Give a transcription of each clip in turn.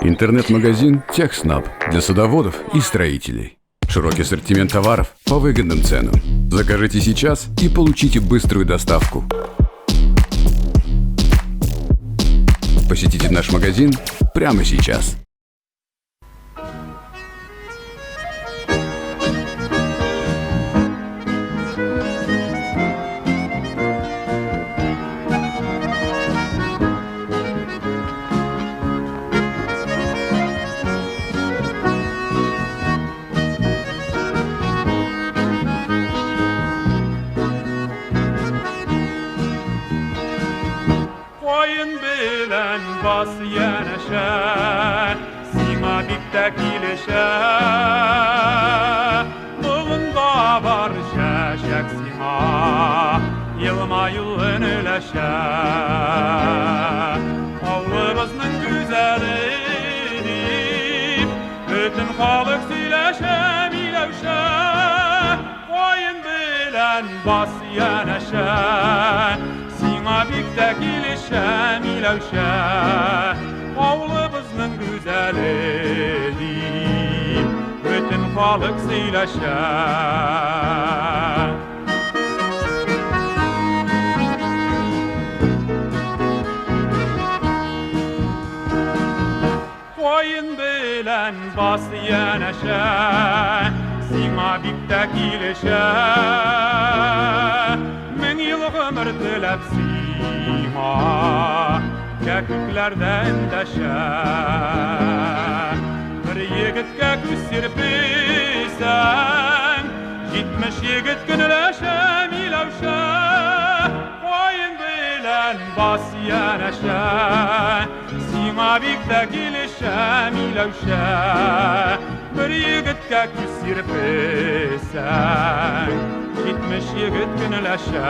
Интернет-магазин «Техснаб» для садоводов и строителей. Широкий ассортимент товаров по выгодным ценам. Закажите сейчас и получите быструю доставку. Посетите наш магазин прямо сейчас. Koyun bilen bas yanaşa, sima biptek ilişe. Buğunda var şeşek sima, yılma yılın üleşe. Avlımızın güzelini, bütün halık sileşe, milevşe. Koyun bilen bas yanaşa, sima biptek ilişe, milevşe. Avlımızın güzelini, bütün halık sileşe. Koyun bilen bas yanaşa, sima biptek ilişe. Min yıl ömür dilep sima, keküklerden deşe. Bir yigitke küs sirpisen, 70 yigit günleşe, milevşe. Koyun bilen bas yanaşa, sima biptek ilişe, milevşe. Bir yigitke küs sirpisen, 70 yigit günleşe.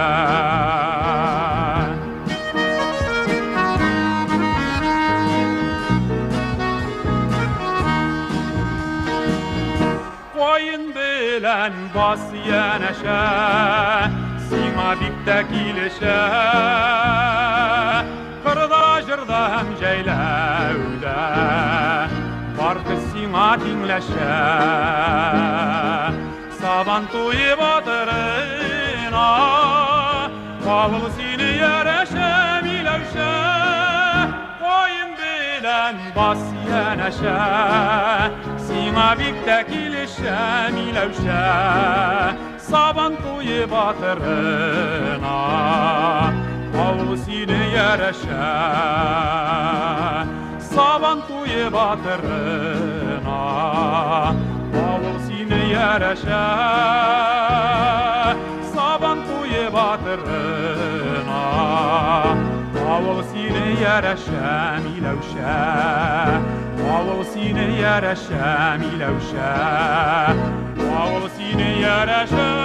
Koyun bilen bas yanaşa, sima biptek ilişe. Kırda jırda hem ceylevde, farkı sima dinleşe. Saban tuyi batırına, kavul sini yereşe, milevşe. Koyun bilen bas yanaşa, sima biptek ilişe, milevşe. Saban tuyi batırına, kavul sini yereşe. Saban tuyi batırına, kavul sini yereşe. Saban tuyi batırına, kavul sini yereşe, milevşe. Kavul sini yereşe, milevşe. Kavul sini yereşe.